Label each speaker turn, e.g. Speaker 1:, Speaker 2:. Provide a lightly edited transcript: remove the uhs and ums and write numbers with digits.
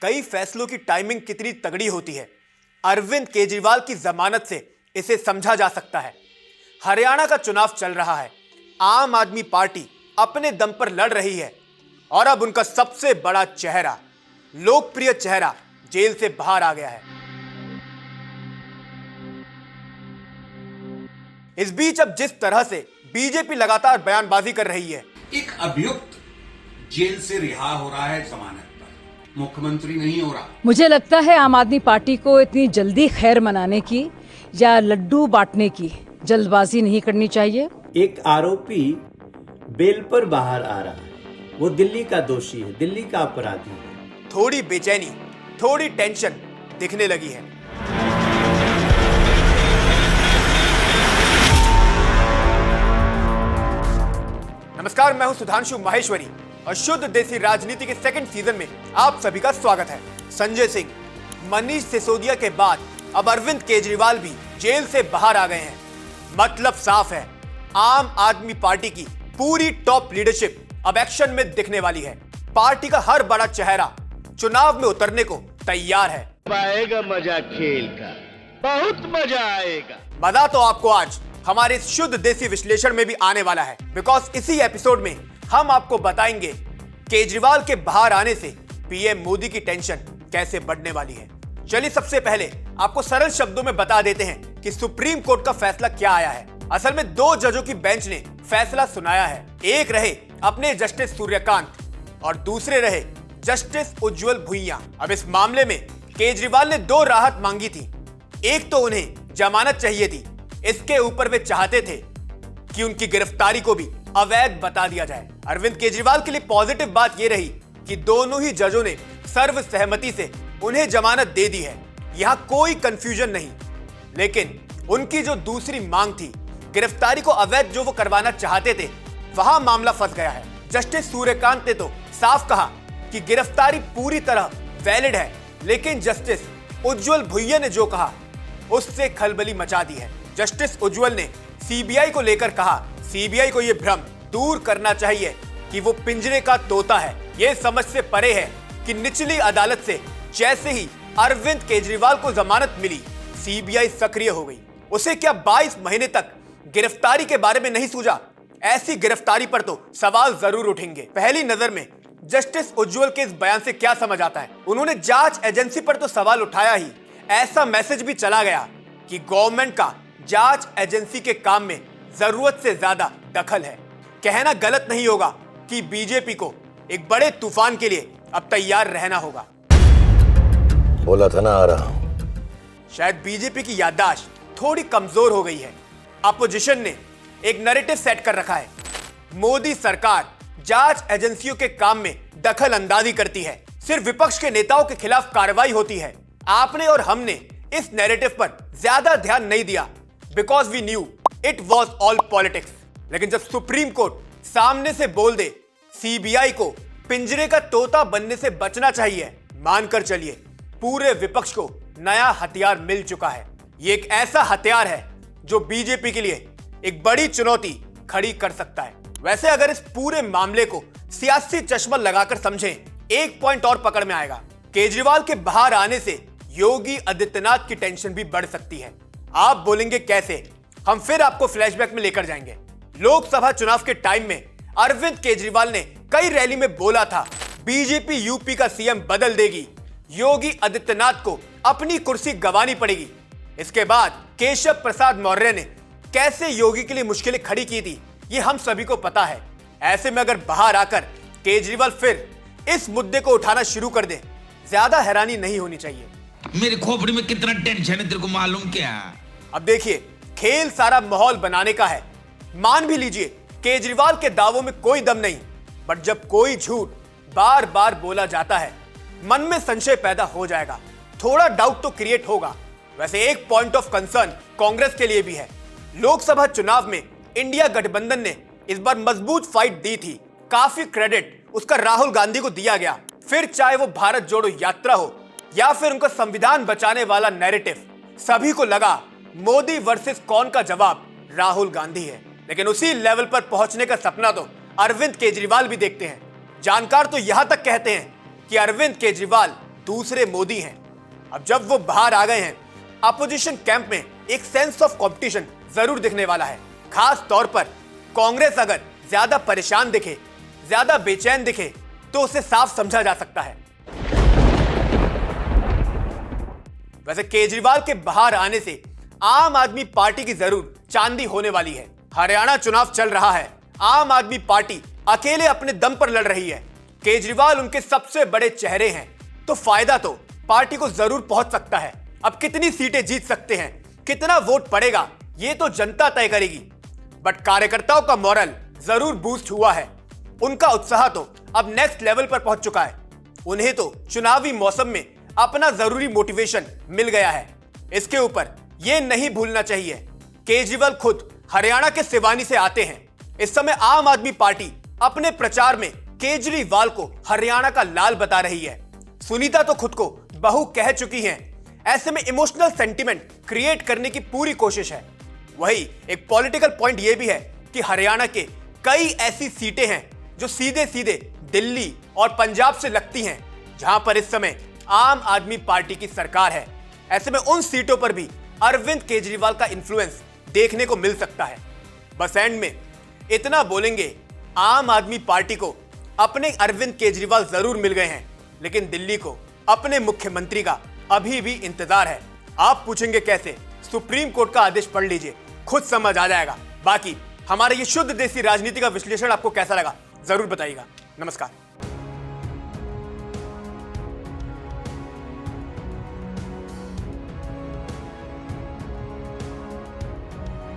Speaker 1: कई फैसलों की टाइमिंग कितनी तगड़ी होती है। अरविंद केजरीवाल की जमानत से इसे समझा जा सकता है। हरियाणा का चुनाव चल रहा है, आम आदमी पार्टी अपने दम पर लड़ रही है और अब उनका सबसे बड़ा चेहरा, लोकप्रिय चेहरा, जेल से बाहर आ गया है। इस बीच अब जिस तरह से बीजेपी लगातार बयानबाजी कर रही है,
Speaker 2: एक अभियुक्त जेल से रिहा हो रहा है जमानत पर, मुख्यमंत्री नहीं हो रहा।
Speaker 3: मुझे लगता है आम आदमी पार्टी को इतनी जल्दी खैर मनाने की या लड्डू बांटने की जल्दबाजी नहीं करनी चाहिए।
Speaker 4: एक आरोपी बेल पर बाहर आ रहा है, वो दिल्ली का दोषी है, दिल्ली का अपराधी है।
Speaker 1: थोड़ी बेचैनी, थोड़ी टेंशन दिखने लगी है। नमस्कार, मैं हूं सुधांशु माहेश्वरी और शुद्ध देसी राजनीति के सेकंड सीजन में आप सभी का स्वागत है। संजय सिंह, मनीष सिसोदिया के बाद अब अरविंद केजरीवाल भी जेल से बाहर आ गए हैं। मतलब साफ है, आम आदमी पार्टी की पूरी टॉप लीडरशिप अब एक्शन में दिखने वाली है। पार्टी का हर बड़ा चेहरा चुनाव में उतरने को तैयार है।
Speaker 5: आएगा मजा खेल का, बहुत मजा आएगा।
Speaker 1: मजा तो आपको आज हमारे शुद्ध देसी विश्लेषण में भी आने वाला है, बिकॉज इसी एपिसोड में हम आपको बताएंगे केजरीवाल के बाहर आने से पीएम मोदी की टेंशन कैसे बढ़ने वाली है। चलिए सबसे पहले आपको सरल शब्दों में बता देते हैं कि सुप्रीम कोर्ट का फैसला क्या आया है। असल में दो जजों की बेंच ने फैसला सुनाया है। एक रहे अपने जस्टिस सूर्यकांत और दूसरे रहे जस्टिस उज्जवल भुइयां। अब इस मामले में केजरीवाल ने दो राहत मांगी थी। एक तो उन्हें जमानत चाहिए थी, इसके ऊपर वे चाहते थे कि उनकी गिरफ्तारी को भी अवैध बता दिया जाए। अरविंद केजरीवाल के लिए पॉजिटिव बात यह रही कि दोनों ही जजों ने सर्वसहमति से उन्हें जमानत दे दी है। यहां कोई कंफ्यूजन नहीं। लेकिन उनकी जो दूसरी मांग थी, गिरफ्तारी को अवैध जो वो करवाना चाहते थे, वहां मामला फंस गया है। जस्टिस सूर्यकांत ने तो साफ कहा कि गिरफ्तारी पूरी तरह वैलिड है, लेकिन जस्टिस उज्जवल भुइया ने जो कहा उससे खलबली मचा दी है। जस्टिस उज्जवल ने सीबीआई को लेकर कहा, सीबीआई को यह भ्रम दूर करना चाहिए कि वो पिंजरे का तोता है। यह समझ से परे है कि निचली अदालत से जैसे ही अरविंद केजरीवाल को जमानत मिली, सीबीआई सक्रिय हो गई। उसे क्या 22 महीने तक गिरफ्तारी के बारे में नहीं सूझा? ऐसी गिरफ्तारी पर तो सवाल जरूर उठेंगे। पहली नजर में जस्टिस उज्जवल के इस बयान से क्या समझ आता है? उन्होंने जांच एजेंसी पर तो सवाल उठाया ही, ऐसा मैसेज भी चला गया कि गवर्नमेंट का जांच एजेंसी के काम में जरूरत से ज्यादा दखल है। कहना गलत नहीं होगा कि बीजेपी को एक बड़े तूफान के लिए अब तैयार रहना होगा।
Speaker 6: बोला था ना आ रहा हूं।
Speaker 1: शायद बीजेपी की याददाश्त थोड़ी कमजोर हो गई है। अपोजिशन ने एक नैरेटिव सेट कर रखा है, मोदी सरकार जांच एजेंसियों के काम में दखल अंदाजी करती है, सिर्फ विपक्ष के नेताओं के खिलाफ कार्रवाई होती है। आपने और हमने इस नैरेटिव पर ज्यादा ध्यान नहीं दिया, because we knew it was all politics. लेकिन जब सुप्रीम कोर्ट सामने से बोल दे सीबीआई को पिंजरे का तोता बनने से बचना चाहिए, मानकर चलिए पूरे विपक्ष को नया हथियार मिल चुका है। ये एक ऐसा हथियार है जो बीजेपी के लिए एक बड़ी चुनौती खड़ी कर सकता है। वैसे अगर इस पूरे मामले को सियासी चश्मा लगाकर समझें, एक पॉइंट और पकड़ में आएगा। केजरीवाल के बाहर आने से योगी आदित्यनाथ की टेंशन भी बढ़ सकती है। आप बोलेंगे कैसे? हम फिर आपको फ्लैशबैक में लेकर जाएंगे। लोकसभा चुनाव के टाइम में अरविंद केजरीवाल ने कई रैली में बोला था, बीजेपी यूपी का सीएम बदल देगी, योगी आदित्यनाथ को अपनी कुर्सी गंवानी पड़ेगी। इसके बाद केशव प्रसाद मौर्य ने कैसे योगी के लिए मुश्किलें खड़ी की थी, ये हम सभी को पता है। ऐसे में अगर बाहर आकर केजरीवाल फिर इस मुद्दे को उठाना शुरू कर दे, ज्यादा हैरानी नहीं होनी चाहिए।
Speaker 7: मेरी खोपड़ी में कितना टेंशन है, तेरे को मालूम क्या?
Speaker 1: अब देखिए, खेल सारा माहौल बनाने का है। मान भी लीजिए केजरीवाल के दावों में कोई दम नहीं, बट जब कोई झूठ बार बार बोला जाता है, मन में संशय पैदा हो जाएगा, थोड़ा डाउट तो क्रिएट होगा। वैसे एक पॉइंट ऑफ कंसर्न कांग्रेस के लिए भी है। लोकसभा चुनाव में इंडिया गठबंधन ने इस बार मजबूत फाइट दी थी। काफी क्रेडिट उसका राहुल गांधी को दिया गया। फिर चाहे वो भारत जोड़ो यात्रा हो या फिर उनका संविधान बचाने वाला नैरेटिव, सभी को लगा मोदी वर्सेस कौन का जवाब राहुल गांधी है। लेकिन उसी लेवल पर पहुंचने का सपना तो अरविंद केजरीवाल भी देखते हैं। जानकार तो यहां तक कहते हैं कि अरविंद केजरीवाल दूसरे मोदी हैं। अब जब वो बाहर आ गए हैं, अपोजिशन कैंप में एक सेंस ऑफ कंपटीशन जरूर दिखने वाला है। खास तौर पर कांग्रेस अगर ज्यादा परेशान दिखे, ज्यादा बेचैन दिखे, तो उसे साफ समझा जा सकता है। वैसे केजरीवाल के बाहर आने से आम आदमी पार्टी की जरूर चांदी होने वाली है। हरियाणा चुनाव चल रहा है, आम आदमी पार्टी अकेले अपने दम पर लड़ रही है। केजरीवाल उनके सबसे बड़े चेहरे हैं, तो फायदा तो पार्टी को जरूर पहुंच सकता है। अब कितनी सीटें जीत सकते हैं, कितना वोट पड़ेगा, ये तो जनता तय करेगी। बट कार्यकर्ताओं का मोरल जरूर बूस्ट हुआ है। उनका उत्साह तो अब नेक्स्ट लेवल पर पहुंच चुका है। उन्हें तो चुनावी मौसम में अपना जरूरी मोटिवेशन मिल गया है। इसके ऊपर यह नहीं भूलना चाहिए, केजरीवाल खुद हरियाणा के सिवानी से आते हैं। इस समय आम आदमी पार्टी अपने प्रचार में केजरीवाल को हरियाणा का लाल बता रही है। सुनीता तो खुद को बहू कह चुकी हैं। ऐसे में इमोशनल सेंटिमेंट क्रिएट करने की पूरी कोशिश है। वही एक पॉलिटिकल पॉइंट यह भी है कि हरियाणा के कई ऐसी सीटें हैं जो सीधे सीधे दिल्ली और पंजाब से लगती हैं, जहां पर इस समय आम आदमी पार्टी की सरकार है। ऐसे में उन सीटों पर भी अरविंद केजरीवाल का इन्फ्लुएंस देखने को मिल सकता है। बस एंड में इतना बोलेंगे, आम आदमी पार्टी को अपने अरविंद केजरीवाल जरूर मिल गए हैं, लेकिन दिल्ली को अपने मुख्यमंत्री का अभी भी इंतजार है। आप पूछेंगे कैसे? सुप्रीम कोर्ट का आदेश पढ़ लीजिए, खुद समझ आ जाएगा। बाकी हमारा ये शुद्ध देसी राजनीति का विश्लेषण आपको कैसा लगा जरूर बताइएगा। नमस्कार।